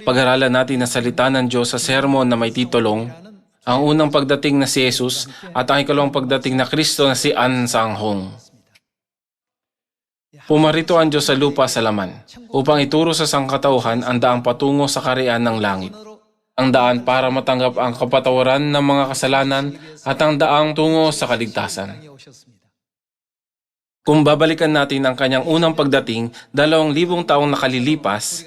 Pag-aralan natin na salita ng Diyos sa sermon na may titulong, ang unang pagdating na si Jesus at ang ikalawang pagdating na Kristo na si An Sang Hong. Pumarito ang Diyos sa lupa sa laman, upang ituro sa sangkatauhan ang daang patungo sa kaharian ng langit. Ang daan para matanggap ang kapatawaran ng mga kasalanan at ang daang tungo sa kaligtasan. Kung babalikan natin ang kanyang unang pagdating, 2,000 taong nakalilipas,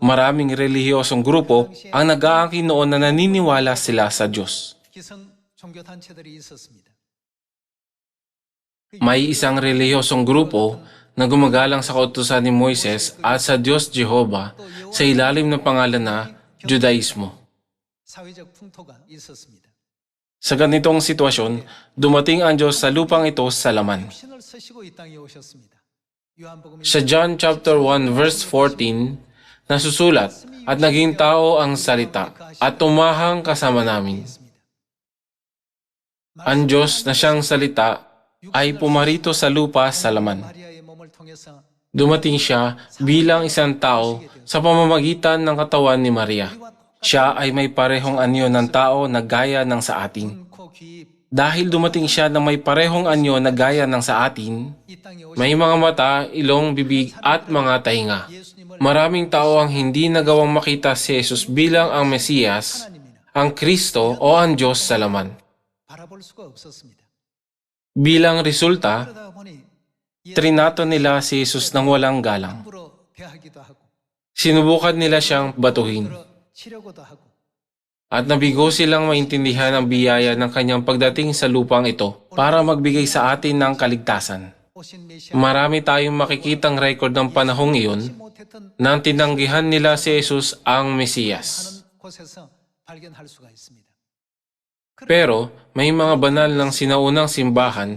maraming relihiyosong grupo ang nag-aangkin noon na naniniwala sila sa Diyos. May isang relihiyosong grupo na gumagalang sa kautusan ni Moises at sa Diyos Jehovah sa ilalim ng pangalan na Judaismo. Sa ganitong sitwasyon, dumating ang Diyos sa lupang ito sa laman. Sa John chapter 1 verse 14, nasusulat, at naging tao ang salita at tumahang kasama namin. Ang Diyos na siyang salita ay pumarito sa lupa sa laman. Dumating siya bilang isang tao sa pamamagitan ng katawan ni Maria. Siya ay may parehong anyo ng tao na gaya ng sa atin. Dahil dumating siya na may parehong anyo na gaya ng sa atin, may mga mata, ilong, bibig at mga tainga. Maraming tao ang hindi nagawang makita si Jesus bilang ang Mesiyas, ang Kristo o ang Diyos sa laman. Bilang resulta, trinato nila si Jesus ng walang galang. Sinubukan nila siyang batuhin. At nabigo silang maintindihan ang biyaya ng kanyang pagdating sa lupang ito para magbigay sa atin ng kaligtasan. Marami tayong makikitang record ng panahong iyon nang tinanggihan nila si Jesus ang Mesiyas. Pero may mga banal ng sinaunang simbahan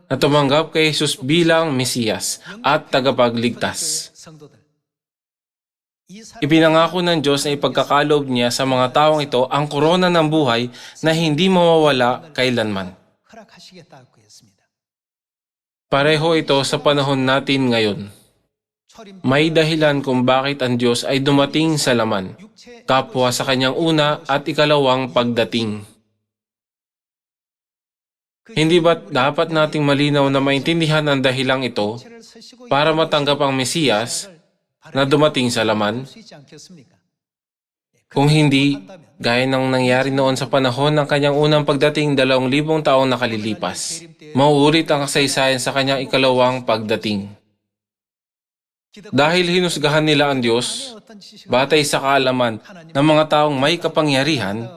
na tumanggap kay Jesus bilang Mesiyas at tagapagligtas. Ipinangako ng Diyos na ipagkakaloob niya sa mga taong ito ang korona ng buhay na hindi mawawala kailanman. Pareho ito sa panahon natin ngayon. May dahilan kung bakit ang Diyos ay dumating sa laman, kapwa sa kanyang una at ikalawang pagdating. Hindi ba't dapat nating malinaw na maintindihan ang dahilang ito para matanggap ang Mesiyas na dumating sa laman? Kung hindi, gaya ng nangyari noon sa panahon ng kanyang unang pagdating 2,000 taong nakalilipas, mauulit ang kasaysayan sa kanyang ikalawang pagdating. Dahil hinusgahan nila ang Diyos, batay sa kaalaman ng mga taong may kapangyarihan,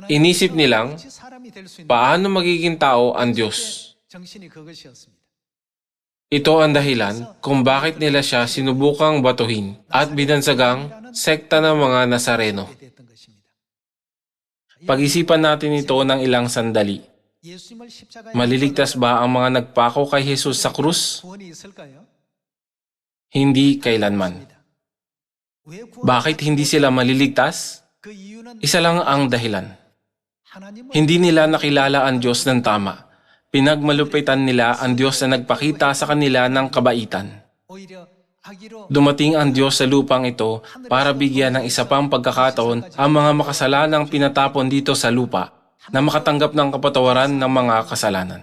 inisip nilang, paano magiging tao ang Diyos? Ito ang dahilan kung bakit nila siya sinubukang batuhin at binansagang sekta ng mga Nazareno. Pag-isipan natin ito ng ilang sandali. Maliligtas ba ang mga nagpako kay Jesus sa krus? Hindi kailanman. Bakit hindi sila maliligtas? Isa lang ang dahilan. Hindi nila nakilala ang Diyos ng tama. Pinagmalupitan nila ang Diyos na nagpakita sa kanila ng kabaitan. Dumating ang Diyos sa lupang ito para bigyan ng isa pang pagkakataon ang mga makasalanang pinatapon dito sa lupa na makatanggap ng kapatawaran ng mga kasalanan.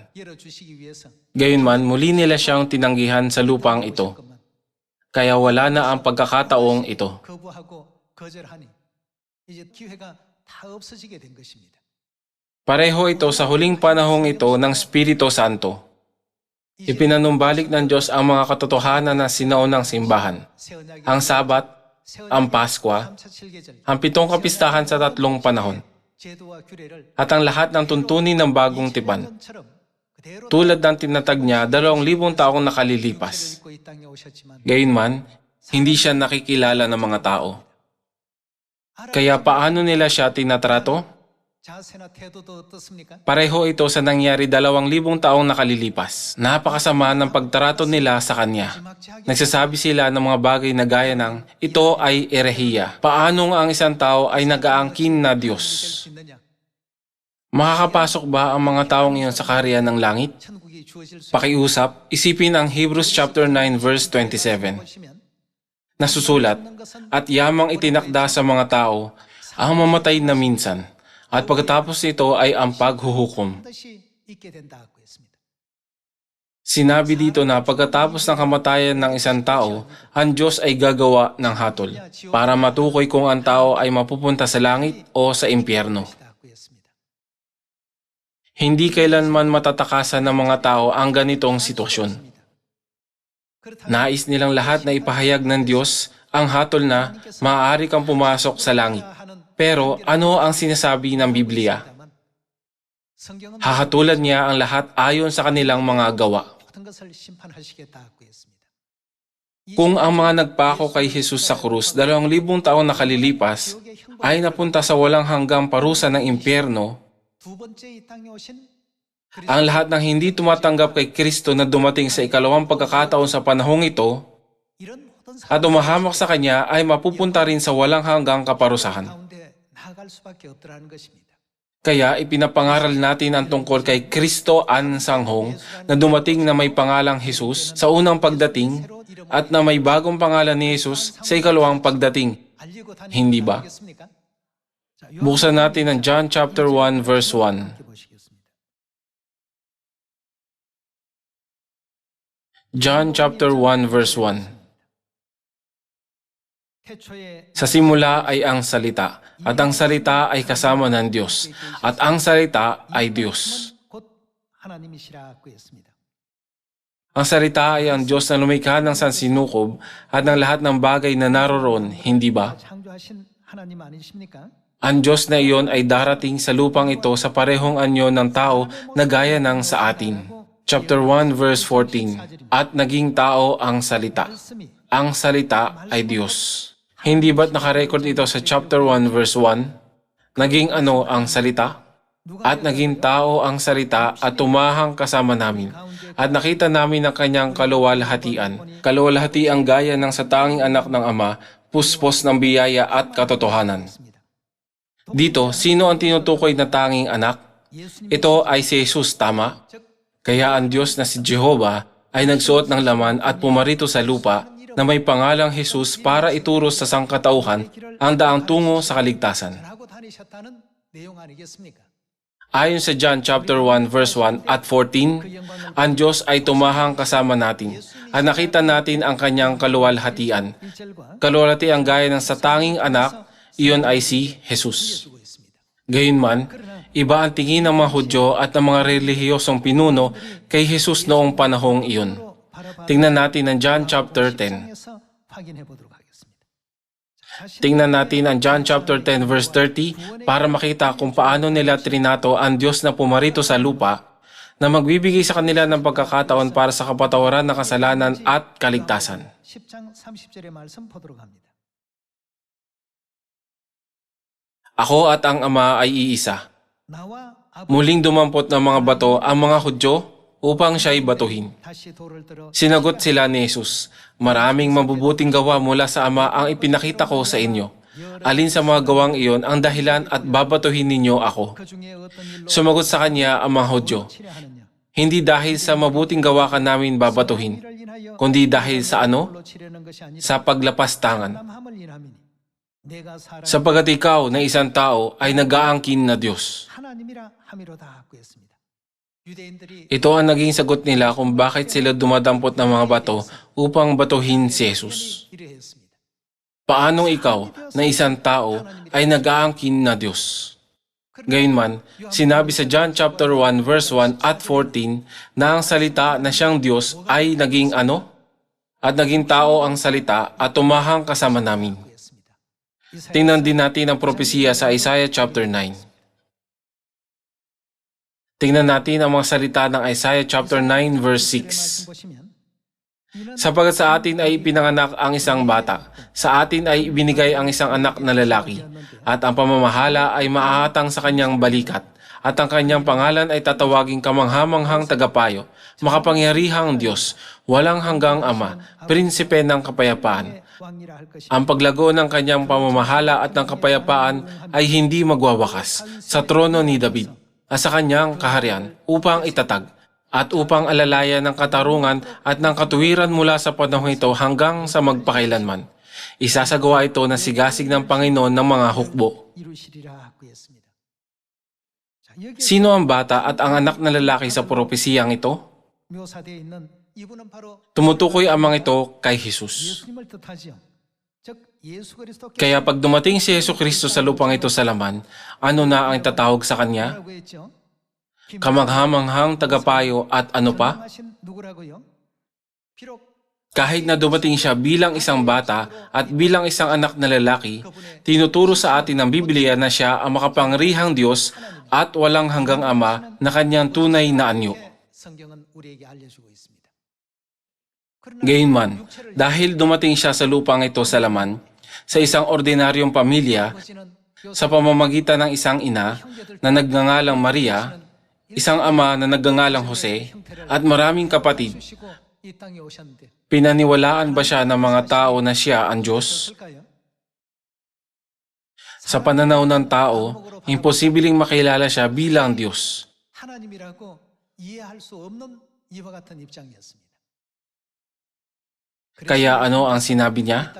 Gayunman, muli nila siyang tinanggihan sa lupang ito. Kaya wala na ang pagkakataong ito. Pareho ito sa huling panahong ito ng Espiritu Santo. Ipinanumbalik ng Diyos ang mga katotohanan na sinaunang simbahan, ang Sabat, ang Paskwa, ang 7 kapistahan sa 3 panahon, at ang lahat ng tuntunin ng bagong tipan. Tulad ng tinatag niya, 2,000 taong nakalilipas. Gayunman, hindi siya nakikilala ng mga tao. Kaya paano nila siya tinatrato? Pareho ito sa nangyari 2,000 taong nakalilipas. Napakasama ng pagtrato nila sa kanya. Nagsasabi sila ng mga bagay na gaya ng, ito ay erehiya. Paano nga ang isang tao ay nag-aangkin na Diyos? Makakapasok ba ang mga taong iyon sa kaharian ng langit? Pakiusap, isipin ang Hebrews chapter 9 verse 27. nasusulat at yamang itinakda sa mga tao ang mamatay na minsan at pagkatapos nito ay ang paghuhukom. Sinabi dito na pagkatapos ng kamatayan ng isang tao, ang Diyos ay gagawa ng hatol para matukoy kung ang tao ay mapupunta sa langit o sa impyerno. Hindi kailanman matatakasan ng mga tao ang ganitong sitwasyon. Nais nilang lahat na ipahayag ng Diyos ang hatol na maaari kang pumasok sa langit. Pero ano ang sinasabi ng Biblia? Hahatulan niya ang lahat ayon sa kanilang mga gawa. Kung ang mga nagpako kay Jesus sa krus 2,000 taon na kalilipas ay napunta sa walang hanggang parusa ng impyerno, ang lahat ng hindi tumatanggap kay Kristo na dumating sa ikalawang pagkakataon sa panahong ito at umahamak sa Kanya ay mapupunta rin sa walang hanggang kaparusahan. Kaya ipinapangaral natin ang tungkol kay Kristo Ansanghong na dumating na may pangalang Jesus sa unang pagdating at na may bagong pangalan ni Jesus sa ikalawang pagdating. Hindi ba? Buksan natin ang John chapter 1 verse 1. John chapter 1 verse 1. Sa simula ay ang salita, at ang salita ay kasama ng Diyos, at ang salita ay Diyos. Ang salita ay ang Diyos na lumikha ng sansinukob at ng lahat ng bagay na naroroon, hindi ba? Ang Diyos na iyon ay darating sa lupang ito sa parehong anyo ng tao na gaya ng sa atin. Chapter 1 verse 14. At naging tao ang salita. Ang salita ay Diyos. Hindi ba't nakarecord ito sa chapter 1 verse 1? Naging ano ang salita? At naging tao ang salita at tumahang kasama namin. At nakita namin ang kanyang kaluwalhatian. Kaluwalhatian gaya ng sa tanging anak ng Ama, puspos ng biyaya at katotohanan. Dito, sino ang tinutukoy na tanging anak? Ito ay si Jesus, tama? Kaya ang Diyos na si Jehovah ay nagsuot ng laman at pumarito sa lupa na may pangalang Jesus para ituro sa sangkatauhan ang daang tungo sa kaligtasan. Ayon sa John chapter 1 verse 1 at 14, ang Diyos ay tumahang kasama natin at nakita natin ang kanyang kaluwalhatian. Kaluwalhatian gaya ng sa tanging anak, iyon ay si Jesus. Gayunman, iba ang tingin ng mga Hudyo at ng mga relihiyosong pinuno kay Jesus noong panahong iyon. Tingnan natin ang John chapter 10. Tingnan natin ang John chapter 10 verse 30 para makita kung paano nila trinato ang Diyos na pumarito sa lupa na magbibigay sa kanila ng pagkakataon para sa kapatawaran ng kasalanan at kaligtasan. Ako at ang Ama ay iisa. Muling dumampot ng mga bato ang mga Hudyo upang siya'y batuhin. Sinagot sila ni Jesus, maraming mabubuting gawa mula sa Ama ang ipinakita ko sa inyo. Alin sa mga gawang iyon ang dahilan at babatuhin ninyo ako? Sumagot sa kanya ang mga Hudyo, hindi dahil sa mabuting gawa ka namin babatuhin, kundi dahil sa ano? Sa paglapastangan. Sapagat ikaw na isang tao ay nag-aangkin na Diyos. Ito ang naging sagot nila kung bakit sila dumadampot ng mga bato upang batuhin si Jesus. Paanong ikaw na isang tao ay nag-aangkin na Diyos? Gayunman, sinabi sa John chapter 1 verse 1 at 14 na ang salita na siyang Diyos ay naging ano? At naging tao ang salita at tumahang kasama namin. Tingnan din natin ang propesiya sa Isaiah chapter 9. Tingnan natin ang mga salita ng Isaiah chapter 9 verse 6. Sapagat sa atin ay pinanganak ang isang bata, sa atin ay ibinigay ang isang anak na lalaki, at ang pamamahala ay maaatang sa kanyang balikat, at ang kanyang pangalan ay tatawaging kamanghamanghang tagapayo, makapangyarihang Diyos, walang hanggang Ama, prinsipe ng kapayapaan. Ang paglago ng kanyang pamamahala at ng kapayapaan ay hindi magwawakas sa trono ni David at sa kanyang kaharian upang itatag at upang alalayan ng katarungan at ng katuwiran mula sa panahon ito hanggang sa magpakailanman. Isasagawa ito ng sigasig ng Panginoon ng mga hukbo. Sino ang bata at ang anak na lalaki sa propesiyang ito? Tumutukoy ang mga ito kay Jesus. Kaya pag dumating si Jesucristo sa lupang ito sa laman, ano na ang itatawag sa Kanya? Kamanghamanghang tagapayo at ano pa? Kahit na dumating siya bilang isang bata at bilang isang anak na lalaki, tinuturo sa atin ng Biblia na siya ang makapangyarihang Diyos at walang hanggang Ama na kanyang tunay na anyo. Gayunman, dahil dumating siya sa lupang ito sa laman, sa isang ordinaryong pamilya, sa pamamagitan ng isang ina na nagngangalang Maria, isang ama na nagngangalang Jose, at maraming kapatid, pinaniwalaan ba siya ng mga tao na siya ang Diyos? Sa pananaw ng tao, imposibleng makilala siya bilang Diyos. Kaya ano ang sinabi niya?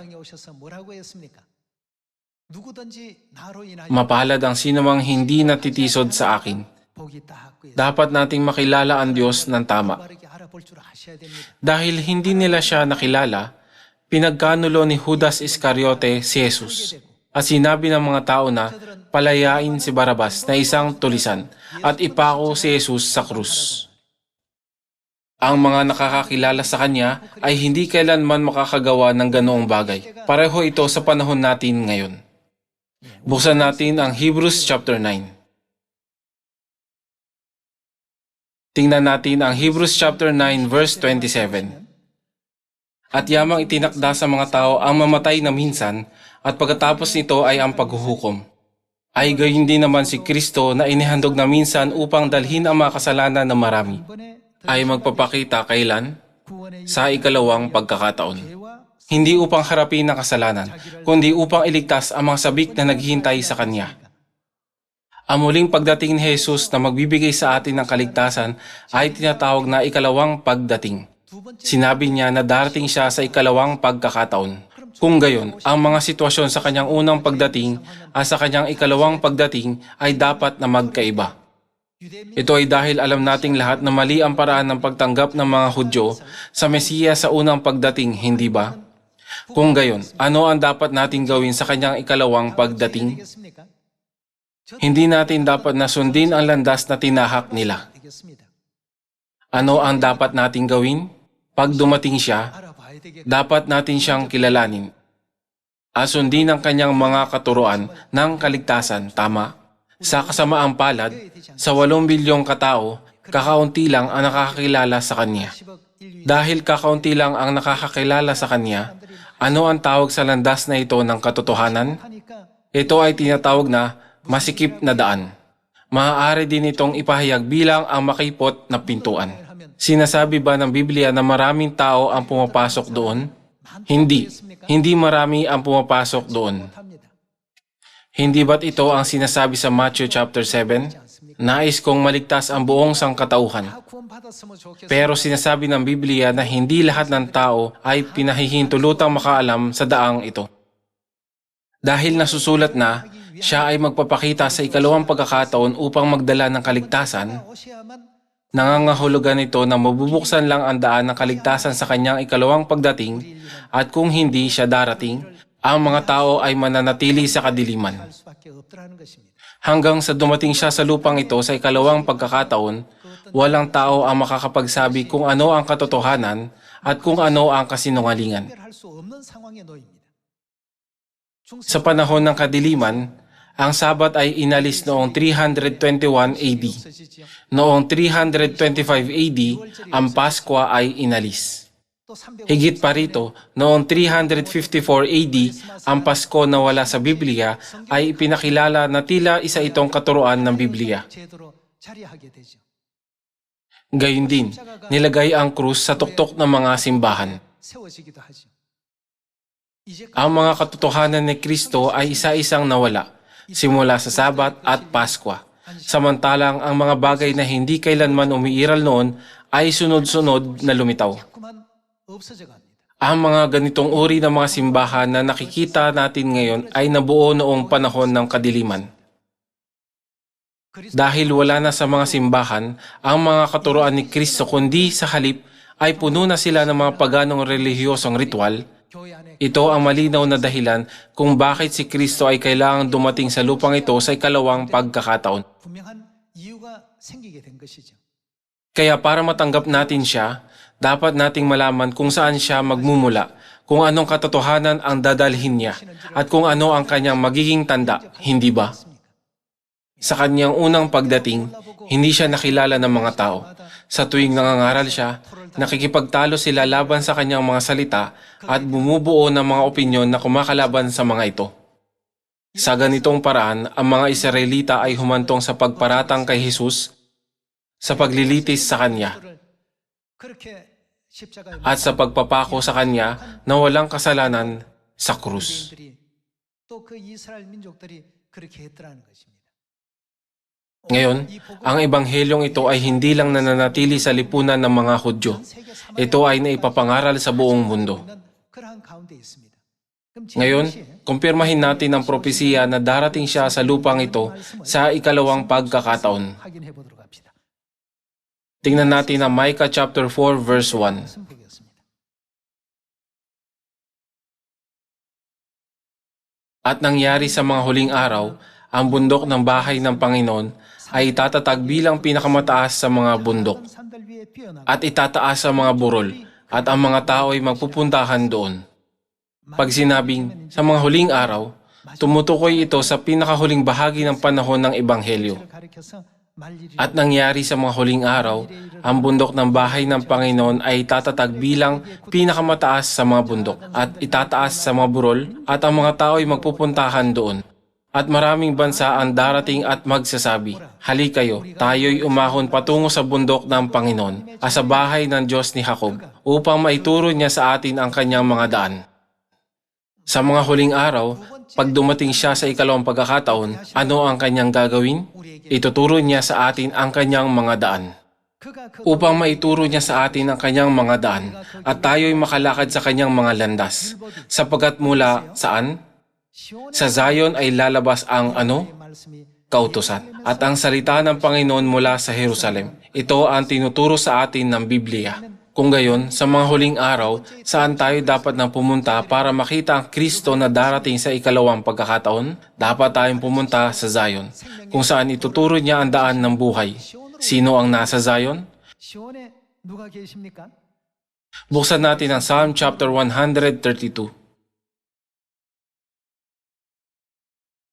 Mapalad ang sinumang hindi natitisod sa akin. Dapat nating makilala ang Diyos ng tama. Dahil hindi nila siya nakilala, pinagkanulo ni Judas Iscariote si Jesus at sinabi ng mga tao na palayain si Barabas na isang tulisan at ipako si Jesus sa krus. Ang mga nakakakilala sa kanya ay hindi kailanman makakagawa ng ganoong bagay. Pareho ito sa panahon natin ngayon. Buksan natin ang Hebrews chapter 9. Tingnan natin ang Hebrews chapter 9 verse 27. At yamang itinakda sa mga tao ang mamatay na minsan at pagkatapos nito ay ang paghuhukom. Ay gayon din naman si Kristo na inihandog na minsan upang dalhin ang mga kasalanan ng marami. Ay magpapakita kailan? Sa ikalawang pagkakataon. Hindi upang harapin ang kasalanan, kundi upang iligtas ang mga sabik na naghihintay sa Kanya. Ang muling pagdating ni Jesus na magbibigay sa atin ng kaligtasan ay tinatawag na ikalawang pagdating. Sinabi niya na darating siya sa ikalawang pagkakataon. Kung gayon, ang mga sitwasyon sa Kanyang unang pagdating at sa Kanyang ikalawang pagdating ay dapat na magkaiba. Ito ay dahil alam nating lahat na mali ang paraan ng pagtanggap ng mga Hudyo sa Mesiya sa unang pagdating, hindi ba? Kung gayon, ano ang dapat nating gawin sa Kanyang ikalawang pagdating? Hindi natin dapat na sundin ang landas na tinahak nila. Ano ang dapat nating gawin? Pag dumating siya, dapat natin siyang kilalanin. At sundin ang Kanyang mga katuruan ng kaligtasan, tama? Sa kasamaang palad, sa 8 bilyong katao, kakaunti lang ang nakakakilala sa Kanya. Dahil kakaunti lang ang nakakakilala sa Kanya, ano ang tawag sa landas na ito ng katotohanan? Ito ay tinatawag na masikip na daan. Maaari din itong ipahayag bilang ang makipot na pintuan. Sinasabi ba ng Biblia na maraming tao ang pumapasok doon? Hindi. Hindi marami ang pumapasok doon. Hindi ba't ito ang sinasabi sa Matthew chapter 7? Nais kong maligtas ang buong sangkatauhan. Pero sinasabi ng Biblia na hindi lahat ng tao ay pinahihintulutang makaalam sa daang ito. Dahil nasusulat na, siya ay magpapakita sa ikalawang pagkakataon upang magdala ng kaligtasan, nangangahulugan ito na mabubuksan lang ang daan ng kaligtasan sa Kanyang ikalawang pagdating at kung hindi siya darating, ang mga tao ay mananatili sa kadiliman. Hanggang sa dumating siya sa lupang ito sa ikalawang pagkakataon, walang tao ang makakapagsabi kung ano ang katotohanan at kung ano ang kasinungalingan. Sa panahon ng kadiliman, ang Sabat ay inalis noong 321 AD. Noong 325 AD, ang Pasko ay inalis. Higit pa rito, noong 354 AD, ang Pasko na wala sa Biblia ay ipinakilala na tila isa itong katuruan ng Biblia. Gayun din, nilagay ang krus sa tuktok ng mga simbahan. Ang mga katotohanan ni Kristo ay isa-isang nawala, simula sa Sabat at Pasko. Samantalang ang mga bagay na hindi kailanman umiiral noon ay sunod-sunod na lumitaw. Ang mga ganitong uri ng mga simbahan na nakikita natin ngayon ay nabuo noong panahon ng kadiliman. Dahil wala na sa mga simbahan ang mga katuruan ni Kristo kundi sa halip ay puno na sila ng mga paganong relihiyosong ritual, ito ang malinaw na dahilan kung bakit si Kristo ay kailangang dumating sa lupang ito sa ikalawang pagkakataon. Kaya para matanggap natin siya, dapat nating malaman kung saan siya magmumula, kung anong katotohanan ang dadalhin niya, at kung ano ang kanyang magiging tanda, hindi ba? Sa kanyang unang pagdating, hindi siya nakilala ng mga tao. Sa tuwing nangangaral siya, nakikipagtalo sila laban sa kanyang mga salita at bumubuo ng mga opinyon na kumakalaban sa mga ito. Sa ganitong paraan, ang mga Israelita ay humantong sa pagparatang kay Jesus, sa paglilitis sa kanya, at sa pagpapako sa kanya na walang kasalanan sa krus. Ngayon, ang ebanghelyong ito ay hindi lang nananatili sa lipunan ng mga Hudyo. Ito ay naipapangaral sa buong mundo. Ngayon, kumpirmahin natin ang propesiya na darating siya sa lupang ito sa ikalawang pagkakataon. Tingnan natin ang Micah chapter 4 verse 1. At nangyari sa mga huling araw, ang bundok ng bahay ng Panginoon ay itatatag bilang pinakamataas sa mga bundok at itataas sa mga burol at ang mga tao ay magpupuntahan doon. Pag sinabing sa mga huling araw, tumutukoy ito sa pinakahuling bahagi ng panahon ng Ebanghelyo. At nangyari sa mga huling araw, ang bundok ng bahay ng Panginoon ay itatatag bilang pinakamataas sa mga bundok at itataas sa mga burol at ang mga tao ay magpupuntahan doon. At maraming bansa ang darating at magsasabi, "Hali kayo, tayo'y umahon patungo sa bundok ng Panginoon at sa bahay ng Diyos ni Jacob upang maituro niya sa atin ang kanyang mga daan." Sa mga huling araw, pag dumating siya sa ikalawang pagkakataon, ano ang kanyang gagawin? Ituturo niya sa atin ang kanyang mga daan. Upang maituro niya sa atin ang kanyang mga daan at tayo'y makalakad sa kanyang mga landas. Sapagkat mula saan? Sa Zion ay lalabas ang kautusan at ang salita ng Panginoon mula sa Jerusalem. Ito ang tinuturo sa atin ng Biblia. Kung gayon, sa mga huling araw, saan tayo dapat nang pumunta para makita ang Kristo na darating sa ikalawang pagkakataon? Dapat tayong pumunta sa Zion, kung saan ituturo niya ang daan ng buhay. Sino ang nasa Zion? Buksan natin ang Psalm chapter 132.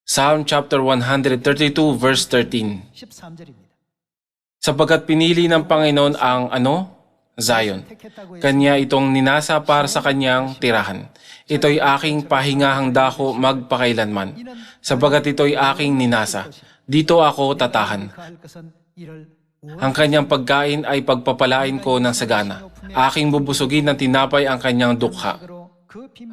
Psalm chapter 132 verse 13. Sapagkat pinili ng Panginoon ang Zion. Kanya itong ninasa para sa kanyang tirahan. Ito'y aking pahingahang dako magpakailanman. Sapagkat ito'y aking ninasa. Dito ako tatahan. Ang kanyang pagkain ay pagpapalain ko ng sagana. Aking bubusugin ng tinapay ang kanyang dukha.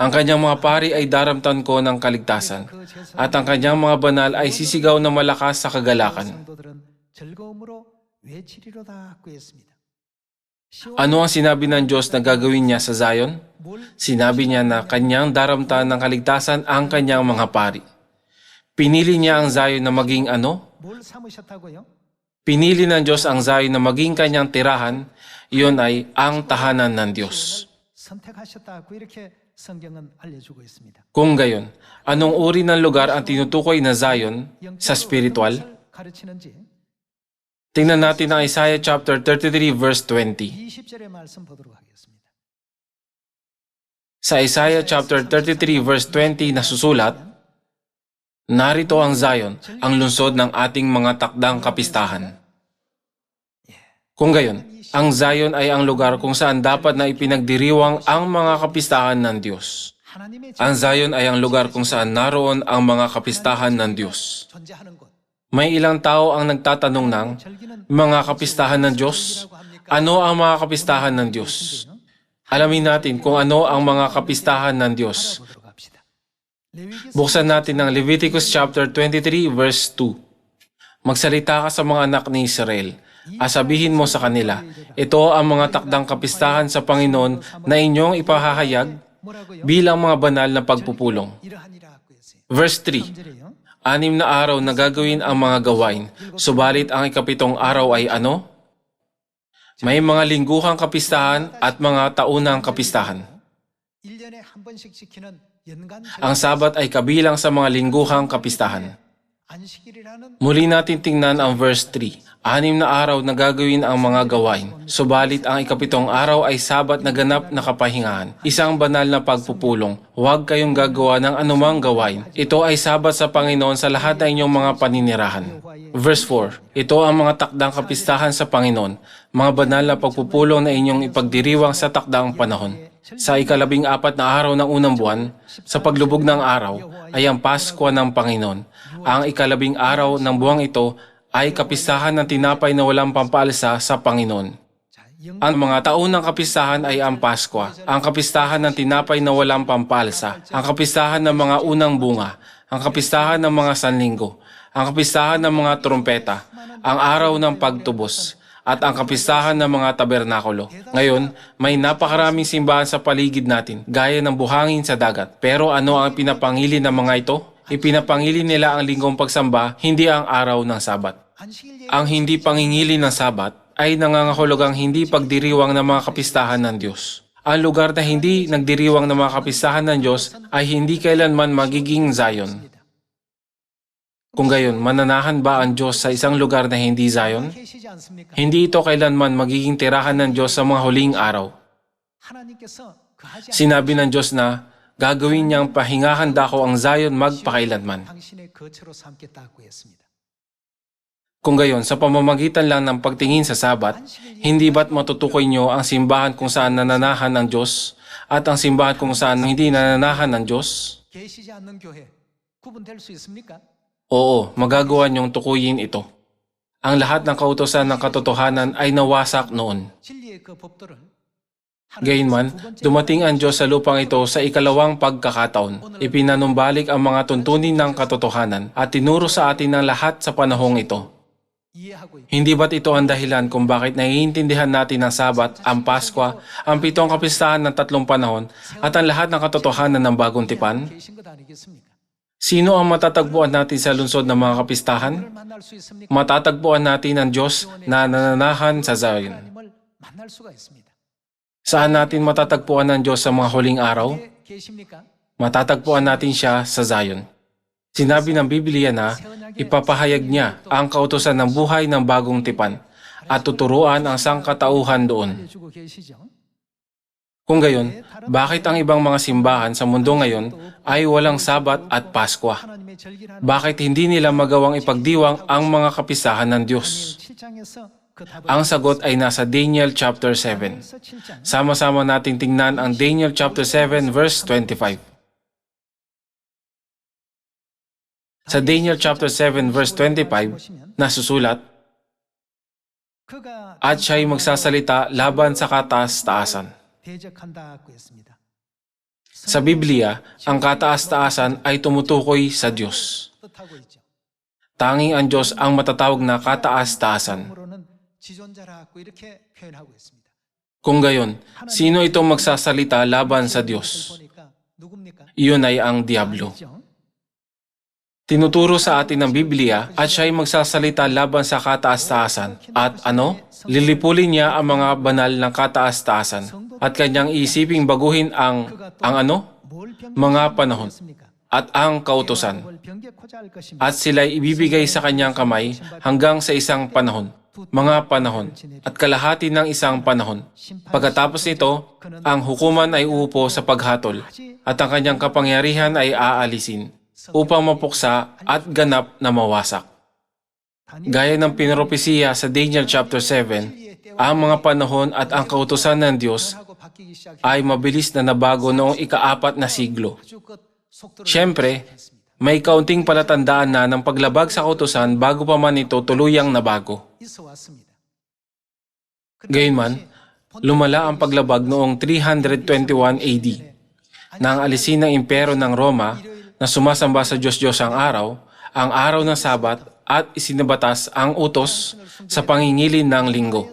Ang kanyang mga pari ay daramtan ko ng kaligtasan, at ang kanyang mga banal ay sisigaw na malakas sa kagalakan. Ano ang sinabi ng Diyos na gagawin niya sa Zion? Sinabi niya na kanyang daramtan ng kaligtasan ang kanyang mga pari. Pinili niya ang Zion na maging Pinili ng Diyos ang Zion na maging kanyang tirahan, iyon ay ang tahanan ng Diyos. Kung gayon, anong uri ng lugar ang tinutukoy na Zion sa spiritual? Tingnan natin ang Isaiah chapter 33 verse 20. Sa Isaiah chapter 33 verse 20 nasusulat, "Narito ang Zion, ang lungsod ng ating mga takdang kapistahan." Kung gayon, ang Zion ay ang lugar kung saan dapat na ipinagdiriwang ang mga kapistahan ng Diyos. Ang Zion ay ang lugar kung saan naroon ang mga kapistahan ng Diyos. May ilang tao ang nagtatanong ng, mga kapistahan ng Diyos? Ano ang mga kapistahan ng Diyos? Alamin natin kung ano ang mga kapistahan ng Diyos. Buksan natin ang Leviticus chapter 23 verse 2. "Magsalita ka sa mga anak ni Israel Sabihin mo sa kanila, ito ang mga takdang kapistahan sa Panginoon na inyong ipahahayag bilang mga banal na pagpupulong. Verse 3, 6 na araw na gagawin ang mga gawain, subalit ang ikapitong araw ay ano? May mga lingguhang kapistahan at mga taunang kapistahan. Ang Sabat ay kabilang sa mga lingguhang kapistahan. Muli natin tingnan ang verse 3. 6 na araw na gagawin ang mga gawain, subalit ang ikapitong araw ay Sabat na ganap na kapahingahan, isang banal na pagpupulong. Huwag kayong gagawa ng anumang gawain. Ito ay Sabat sa Panginoon sa lahat ng inyong mga paninirahan. Verse 4. Ito ang mga takdang kapistahan sa Panginoon, mga banal na pagpupulong na inyong ipagdiriwang sa takdang panahon. Sa 14 na araw ng unang buwan, sa paglubog ng araw, ay ang Paskwa ng Panginoon. Ang 15 araw ng buwang ito ay kapistahan ng tinapay na walang pampalsa sa Panginoon. Ang mga taunang kapistahan ay ang Paskwa, ang kapistahan ng tinapay na walang pampalsa, ang kapistahan ng mga unang bunga, ang kapistahan ng mga sanlinggo, ang kapistahan ng mga trumpeta, ang araw ng pagtubos, at ang kapistahan ng mga tabernakulo. Ngayon, may napakaraming simbahan sa paligid natin, gaya ng buhangin sa dagat. Pero ano ang pinapangili ng mga ito? Ipinapangili nila ang linggong pagsamba, hindi ang araw ng Sabat. Ang hindi pangingili ng Sabat ay nangangahulugang hindi pagdiriwang ng mga kapistahan ng Diyos. Ang lugar na hindi nagdiriwang ng mga kapistahan ng Diyos ay hindi kailanman magiging Zion. Kung gayon, mananahan ba ang Diyos sa isang lugar na hindi Zion? Hindi ito kailanman magiging tirahan ng Diyos sa mga huling araw. Sinabi ng Diyos na, gagawin niyang pahingahan dako ang Zion magpakailanman. Kung gayon, sa pamamagitan lang ng pagtingin sa Sabat, hindi ba't matutukoy niyo ang simbahan kung saan nananahan ng Diyos at ang simbahan kung saan hindi nananahan ng Diyos? Oo, magagawa niyong tukuyin ito. Ang lahat ng kautusan ng katotohanan ay nawasak noon. Gayunman, dumating ang Diyos sa lupang ito sa ikalawang pagkakataon. Ipinanumbalik ang mga tuntunin ng katotohanan at tinuro sa atin ng lahat sa panahong ito. Hindi ba't ito ang dahilan kung bakit naiintindihan natin ang Sabat, ang Paskwa, ang 7 kapistahan ng 3 panahon at ang lahat ng katotohanan ng bagong tipan? Sino ang matatagpuan natin sa lungsod ng mga kapistahan? Matatagpuan natin ang Diyos na nananahan sa Zion. Saan natin matatagpuan ang Diyos sa mga huling araw? Matatagpuan natin siya sa Zion. Sinabi ng Biblia na ipapahayag niya ang kautusan ng buhay ng bagong tipan at tuturuan ang sangkatauhan doon. Kung gayon, bakit ang ibang mga simbahan sa mundo ngayon ay walang Sabat at Paskwa? Bakit hindi nila magawang ipagdiwang ang mga kapistahan ng Diyos? Ang sagot ay nasa Daniel chapter 7. Sama-sama nating tingnan ang Daniel chapter 7 verse 25. Sa Daniel chapter 7 verse 25, nasusulat, at siya'y magsasalita laban sa kataas-taasan. Sa Biblia, ang kataas-taasan ay tumutukoy sa Diyos. Tanging ang Diyos ang matatawag na kataas-taasan. Kung gayon, sino itong magsasalita laban sa Diyos? Iyon ay ang Diablo. Tinuturo sa atin ng Biblia at siya'y magsasalita laban sa kataas-taasan. At ano? Lilipulin niya ang mga banal ng kataas-taasan at kanyang iisiping baguhin ang ano? Mga panahon at ang kautusan. At sila'y ibibigay sa kanyang kamay hanggang sa isang panahon, mga panahon, at kalahati ng isang panahon. Pagkatapos nito, ang hukuman ay uupo sa paghatol at ang kanyang kapangyarihan ay aalisin upang mapuksa at ganap na mawasak. Gaya ng pinropesiya sa Daniel chapter 7, ang mga panahon at ang kautusan ng Diyos ay mabilis na nabago noong ika-4 na siglo. Siyempre, may kaunting palatandaan na ng paglabag sa kautusan bago pa man ito tuluyang nabago. Gayunman, lumala ang paglabag noong 321 AD nang alisin ng impero ng Roma na sumasamba sa Diyos-Diyos ang araw ng Sabat at isinabatas ang utos sa pangingilin ng linggo.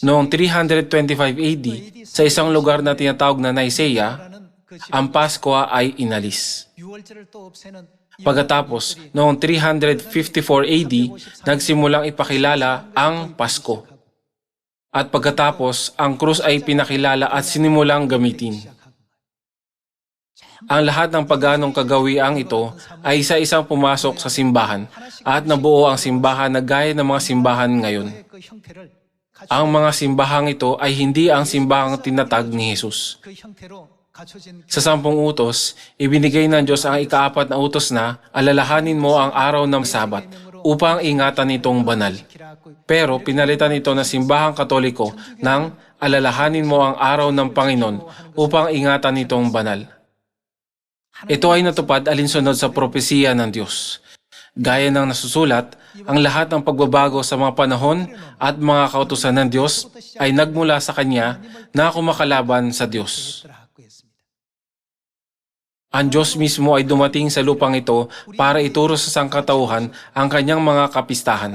Noong 325 AD, sa isang lugar na tinatawag na Nicaea, ang Pasko ay inalis. Pagkatapos, noong 354 AD, nagsimulang ipakilala ang Pasko. At pagkatapos, ang krus ay pinakilala at sinimulang gamitin. Ang lahat ng paganong kagawiang ito ay isa-isang pumasok sa simbahan at nabuo ang simbahan na gaya ng mga simbahan ngayon. Ang mga simbahang ito ay hindi ang simbahang tinatag ni Jesus. Sa 10 utos, ibinigay ng Diyos ang ika-4 na utos na alalahanin mo ang araw ng Sabat upang ingatan itong banal. Pero pinalitan ito ng simbahang Katoliko ng alalahanin mo ang araw ng Panginoon upang ingatan itong banal. Ito ay natupad alinsunod sa propesiya ng Diyos. Gaya ng nasusulat, ang lahat ng pagbabago sa mga panahon at mga kautusan ng Diyos ay nagmula sa Kanya na kumakalaban sa Diyos. Ang Diyos mismo ay dumating sa lupang ito para ituro sa sangkatauhan ang Kanyang mga kapistahan.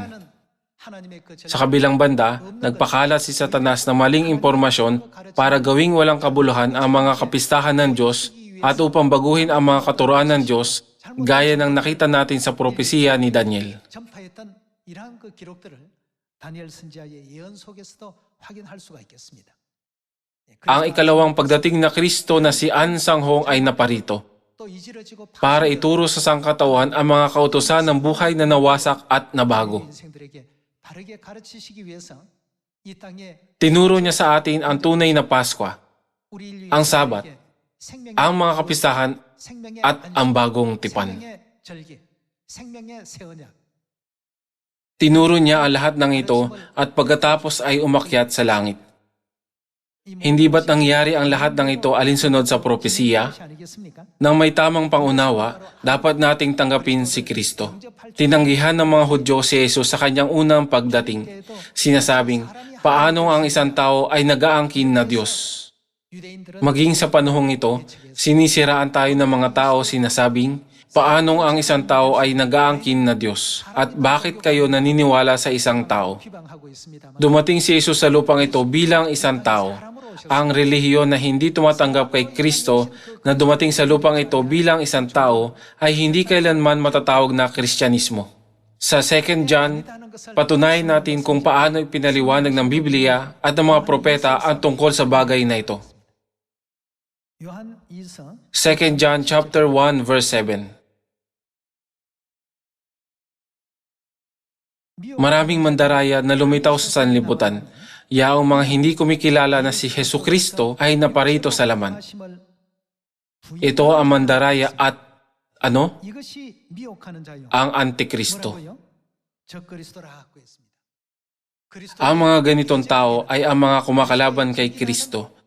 Sa kabilang banda, nagpakalat si Satanas ng maling impormasyon para gawing walang kabuluhan ang mga kapistahan ng Diyos at upang baguhin ang mga katuruan ng Diyos gaya ng nakita natin sa propesiya ni Daniel. Ang ikalawang pagdating na Kristo na si An Sang-hong ay naparito para ituro sa sangkatauhan ang mga kautusan ng buhay na nawasak at nabago. Tinuro niya sa atin ang tunay na Paskwa, ang Sabat, ang mga kapistahan at ang bagong tipan. Tinuro niya ang lahat ng ito at pagkatapos ay umakyat sa langit. Hindi ba't nangyari ang lahat ng ito alinsunod sa propesiya? Nang may tamang pangunawa, dapat nating tanggapin si Kristo. Tinanggihan ng mga Hudyo si Jesus sa kanyang unang pagdating, sinasabing, paano ang isang tao ay nag-aangkin na Diyos? Maging sa panahong ito, sinisiraan tayo ng mga tao sinasabing, paano ang isang tao ay nag-aangkin na Diyos? At bakit kayo naniniwala sa isang tao? Dumating si Jesus sa lupang ito bilang isang tao. Ang relihiyon na hindi tumatanggap kay Kristo na dumating sa lupang ito bilang isang tao ay hindi kailanman matatawag na Kristyanismo. Sa 2 John, patunayan natin kung paano ipinaliwanag ng Biblia at ng mga propeta ang tungkol sa bagay na ito. 2 John chapter 1 verse 7. Maraming mandaraya na lumitaw sa sanlibutan. Yaong mga hindi kumikilala na si Jesucristo ay naparito sa laman. Ito ang mandaraya at ano? Ang Antikristo. Ang mga ganitong tao ay ang mga kumakalaban kay Kristo.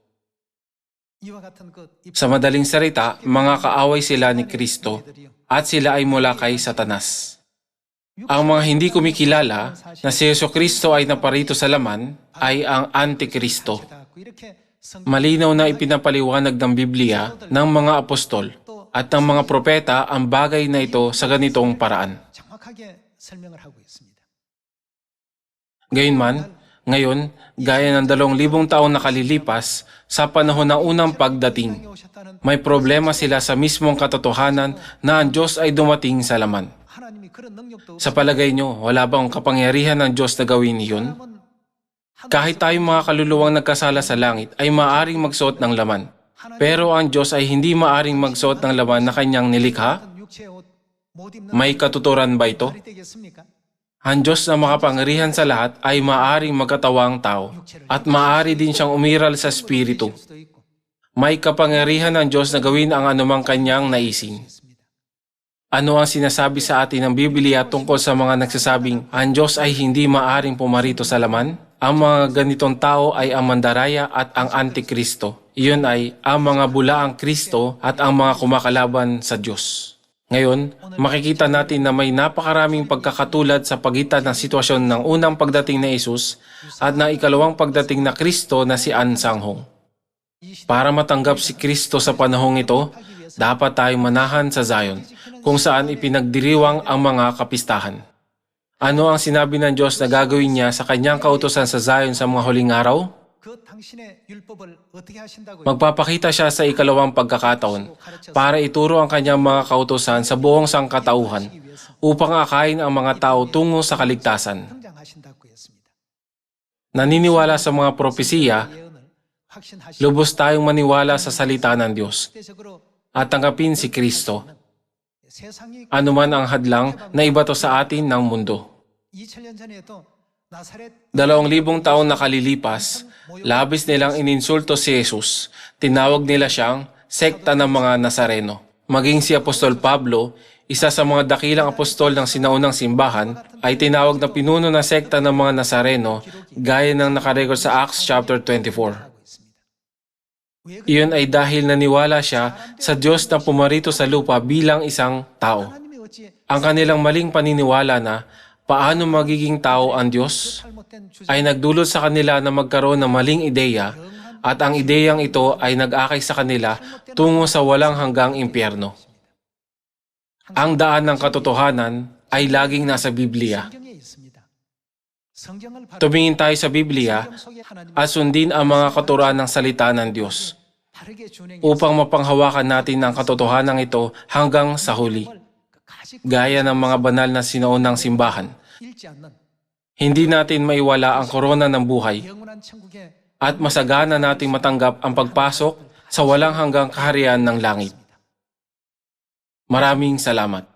Sa madaling salita, mga kaaway sila ni Kristo at sila ay mula kay Satanas. Ang mga hindi kumikilala na si Jesucristo ay naparito sa laman ay ang Antikristo. Malinaw na ipinapaliwanag ng Biblia ng mga apostol at ng mga propeta ang bagay na ito sa ganitong paraan. Gayunman, ngayon, gaya ng 2,000 taon na kalilipas, sa panahon ng unang pagdating, may problema sila sa mismong katotohanan na ang Diyos ay dumating sa laman. Sa palagay nyo, wala bang kapangyarihan ng Diyos na gawin iyon? Kahit tayong mga kaluluwang nagkasala sa langit ay maaaring magsuot ng laman. Pero ang Diyos ay hindi maaaring magsuot ng laman na kanyang nilikha? May katuturan ba ito? Ang Diyos na makapangyarihan sa lahat ay maaaring magkatawang tao at maaari din siyang umiral sa Espiritu. May kapangyarihan ng Diyos na gawin ang anumang kanyang naisin. Ano ang sinasabi sa atin ng Biblia tungkol sa mga nagsasabing ang Diyos ay hindi maaaring pumarito sa laman? Ang mga ganitong tao ay ang mandaraya at ang Antikristo. Iyon ay ang mga bulaang Kristo at ang mga kumakalaban sa Diyos. Ngayon, makikita natin na may napakaraming pagkakatulad sa pagitan ng sitwasyon ng unang pagdating na Jesus at ng ikalawang pagdating na Kristo na si An Sang-hong. Para matanggap si Kristo sa panahong ito, dapat tayong manahan sa Zion, kung saan ipinagdiriwang ang mga kapistahan. Ano ang sinabi ng Diyos na gagawin niya sa kanyang kautusan sa Zion sa mga huling araw? Magpapakita siya sa ikalawang pagkakataon para ituro ang kanyang mga kautusan sa buong sangkatauhan upang akayin ang mga tao tungo sa kaligtasan. Naniniwala sa mga propesiya, lubos tayong maniwala sa salita ng Diyos at tanggapin si Kristo. Ano man ang hadlang na ibato sa atin ng mundo. 2,000 taon na kalilipas, labis nilang ininsulto si Jesus. Tinawag nila siyang sekta ng mga Nazareno. Maging si Apostol Pablo, isa sa mga dakilang apostol ng sinaunang simbahan, ay tinawag na pinuno na sekta ng mga Nazareno gaya ng nakarecord sa Acts chapter 24. Iyon ay dahil naniwala siya sa Diyos na pumarito sa lupa bilang isang tao. Ang kanilang maling paniniwala na paano magiging tao ang Diyos ay nagdulot sa kanila na magkaroon ng maling ideya at ang ideyang ito ay nag-akay sa kanila tungo sa walang hanggang impyerno. Ang daan ng katotohanan ay laging nasa Biblia. Tumingin tayo sa Biblia at sundin ang mga katuruan ng salita ng Diyos upang mapanghawakan natin ang katotohanan ito hanggang sa huli. Gaya ng mga banal na sinaunang simbahan, hindi natin maiwala ang korona ng buhay at masagana nating matanggap ang pagpasok sa walang hanggang kaharian ng langit. Maraming salamat.